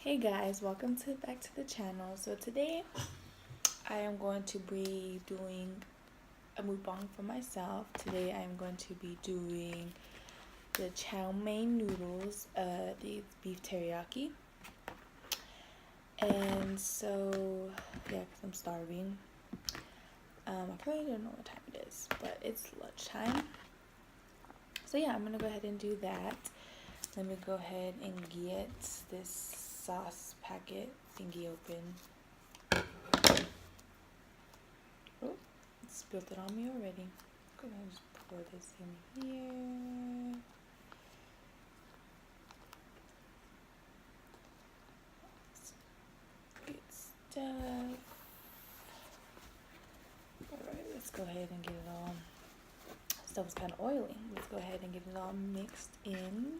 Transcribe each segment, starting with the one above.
Hey guys, welcome back to the channel. So today I am going to be doing a mukbang for myself. Today I am going to be doing the chow mein noodles, the beef teriyaki. And so yeah, because I'm starving. I probably don't know what time it is, but it's lunchtime. So yeah, I'm gonna go ahead and do that. Let me go ahead and get this sauce packet thingy open. Oh, it spilled it on me already. I'm gonna just pour this in here. Great stuff. Alright, let's go ahead and get it all. Stuff was kind of oily. Let's go ahead and get it all mixed in.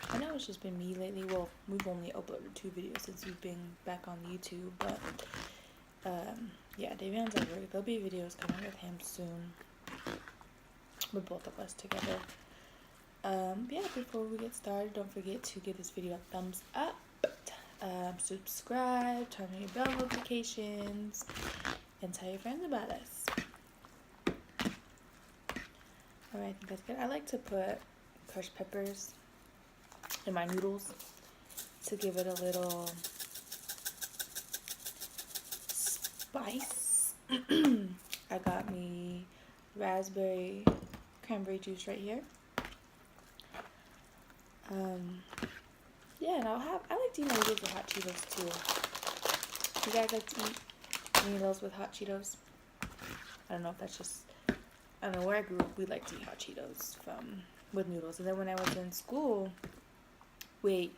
I know it's just been me lately. Well, we've only uploaded 2 videos since we've been back on YouTube, but yeah, Davion's at work. There'll be videos coming with him soon, with both of us together. Yeah, before we get started, don't forget to give this video a thumbs up, subscribe, turn on your bell notifications, and tell your friends about us. Alright, I think that's good. I like to put crushed peppers in my noodles to give it a little spice. I got me raspberry cranberry juice right here. Yeah, and I like to eat my noodles with hot Cheetos too. You guys like to eat noodles with hot Cheetos? I don't know if that's just, I don't know, where I grew up, we like to eat hot Cheetos with noodles. And then when I was in school, we ate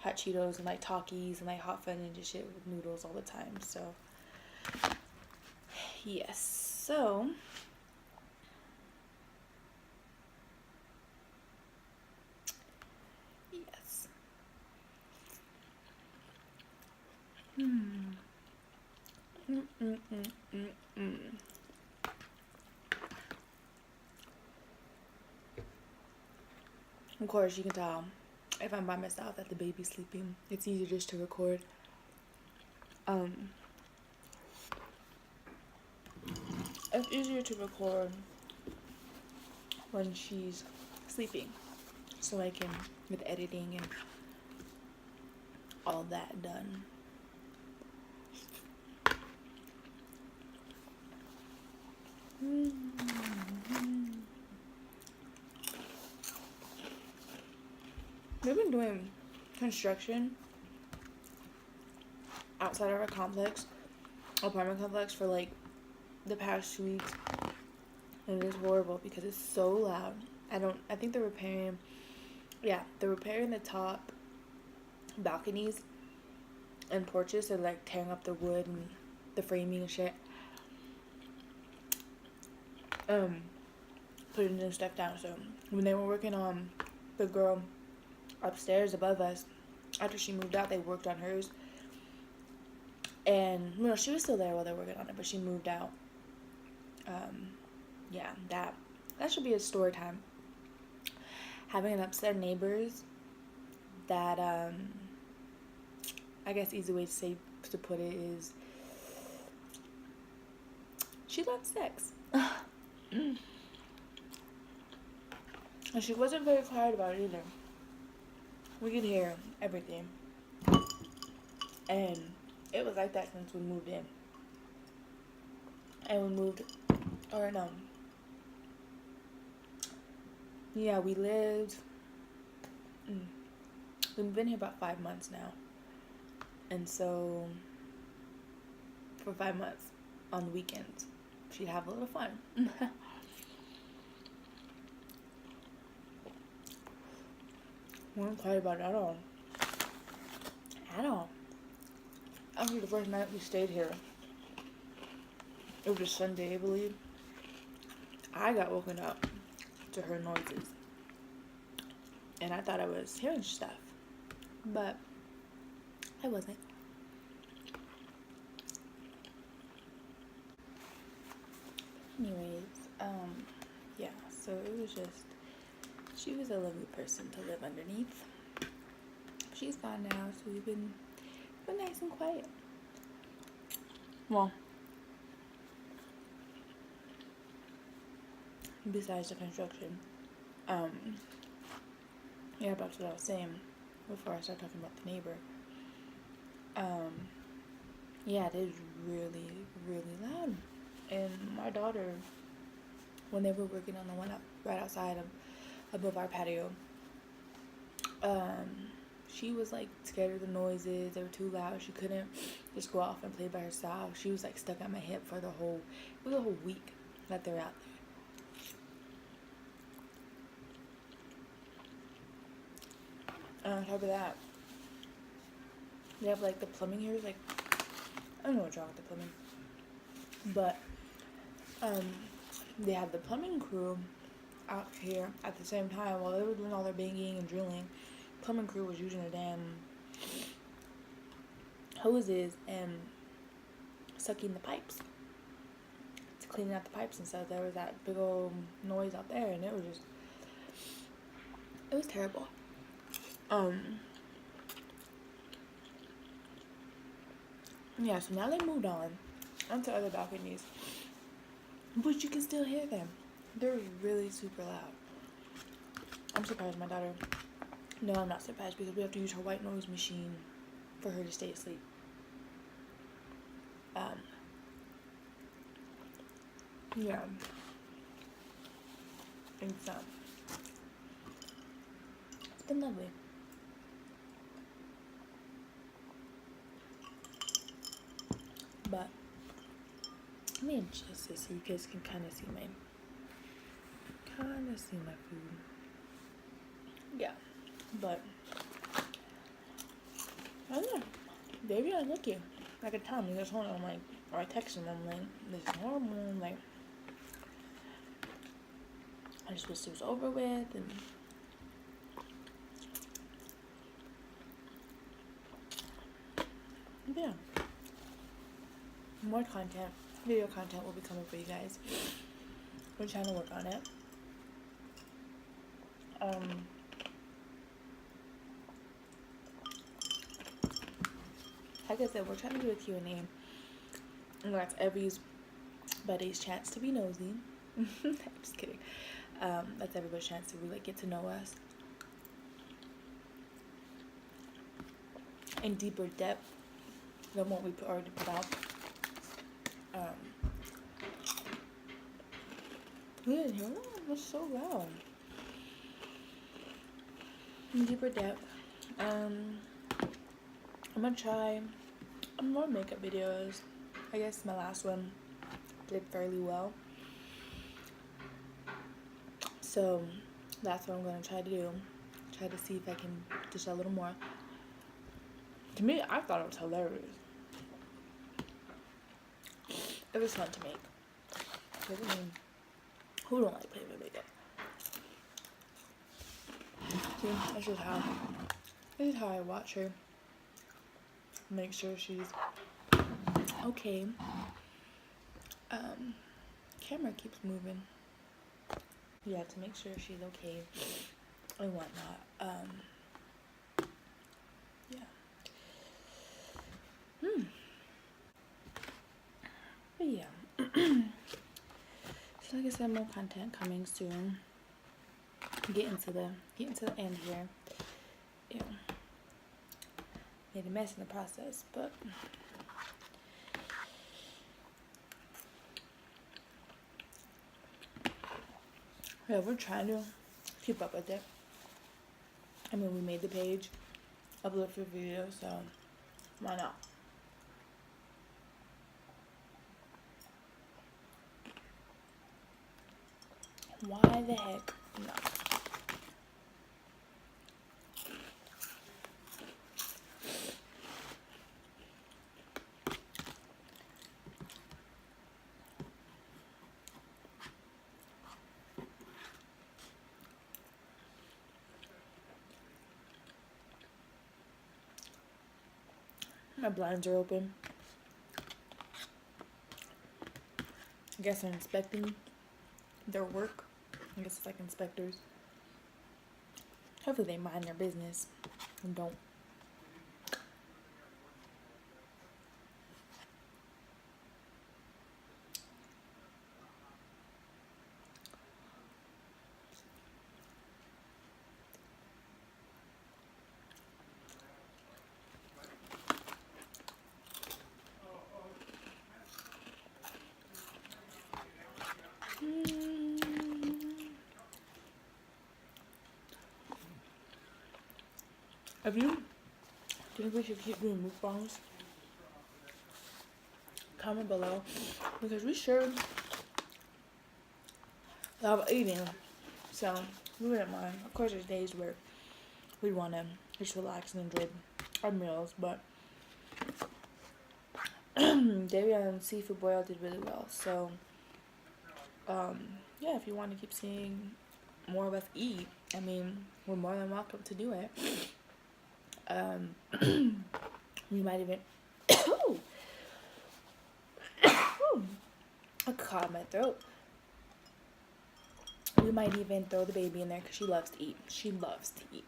hot Cheetos and like Takis and like hot fudge and just shit with noodles all the time. So, yes. So, yes. Of course, you can tell if I'm by myself that the baby's sleeping. It's easier just to record. It's easier to record when she's sleeping, so I can with editing and all that done. We've been doing construction outside of our apartment complex, for like the past 2 weeks, and it is horrible because it's so loud. I think they're repairing the top balconies and porches. They're like tearing up the wood and the framing and shit, putting new stuff down. So when they were working on the girl upstairs above us, after she moved out, they worked on hers, and she was still there while they were working on it, but she moved out. Yeah, that should be a story time. Having an upstairs neighbors that I guess easy way to put it is she loves sex. And she wasn't very quiet about it either. We could hear everything, and it was like that since we moved in. And we moved, or no, yeah, we've been here about 5 months now, and so for 5 months on the weekends she'd have a little fun. We weren't quiet about it at all. After the first night we stayed here, it was a Sunday, I believe, I got woken up to her noises, and I thought I was hearing stuff, but I wasn't. Anyways, yeah, so it was just, she was a lovely person to live underneath. She's gone now, so we've been nice and quiet. Well, besides the construction. Um, yeah, that's what I was saying before I started talking about the neighbor. Yeah, it is really, really loud. And my daughter, when they were working on the one up right outside of above our patio, she was like scared of the noises. They were too loud. She couldn't just go off and play by herself. She was like stuck at my hip for it was a whole week that they're out there. On top of that, they have like the plumbing here. Like, I don't know what's wrong with the plumbing, but they had the plumbing crew out here at the same time while they were doing all their banging and drilling. Plumbing crew was using the damn hoses and sucking the pipes to cleaning out the pipes and stuff. There was that big old noise out there, and it was terrible. Yeah, so now they moved on onto other balconies, but you can still hear them. They're really super loud. I'm surprised my daughter. No, I'm not surprised because we have to use her white noise machine for her to stay asleep. Yeah. And so it's been lovely. But let me adjust this so you guys can kind of see my food. Yeah, but I don't know. Baby, I'm looking. I could tell him. He was home. I'm like, or I text him. I'm like, this is horrible. I'm like, I just wish it was over with. And yeah, more content, video content will be coming for you guys. We're trying to work on it. Like I said, we're trying to do a Q&A, and that's everybody's chance to be nosy. I'm just kidding. That's everybody's chance to really get to know us in deeper depth than what we already put out. We didn't hear that. It was so loud. In deeper depth. I'm gonna try more makeup videos. I guess my last one did fairly well. So that's what I'm gonna try to do. Try to see if I can just a little more. To me, I thought it was hilarious. It was fun to make. Because, I mean, who don't like playing with makeup? See, this is how I watch her. Make sure she's okay. Camera keeps moving. Yeah, to make sure she's okay and whatnot. Yeah. But yeah. So like I said, more content coming soon. Getting to the end here. Yeah. Made a mess in the process, but yeah, we're trying to keep up with it. I mean, we made the page, upload for video, so why not? Why the heck not? My blinds are open. guess they're inspecting their work. I guess it's like inspectors. Hopefully they mind their business and don't. If you think we should keep doing mukbangs, comment below, because we sure love eating, so we wouldn't mind. Of course, there's days where we want to just relax and enjoy our meals, but Davion Seafood Boil did really well. So yeah, if you want to keep seeing more of us eat, I mean, we're more than welcome to do it. We might even I caught my throat. We might even throw the baby in there because she loves to eat. She loves to eat.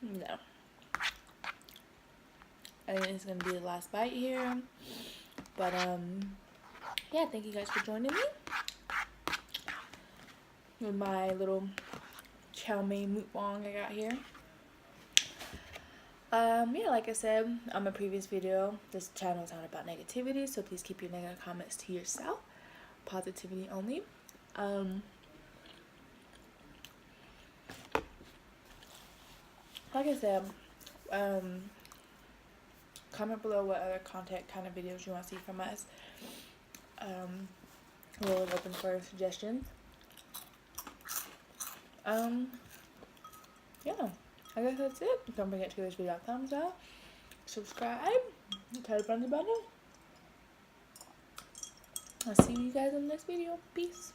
No. I think it's gonna be the last bite here. But yeah, thank you guys for joining me with my little chow mein mukbang I got here. Yeah, like I said on my previous video, this channel is not about negativity, so please keep your negative comments to yourself. Positivity only. Like I said, comment below what other content kind of videos you want to see from us. We're open for suggestions. Yeah, I guess that's it. Don't forget to give this video a thumbs up, subscribe, tell your friends about it. I'll see you guys in the next video. Peace.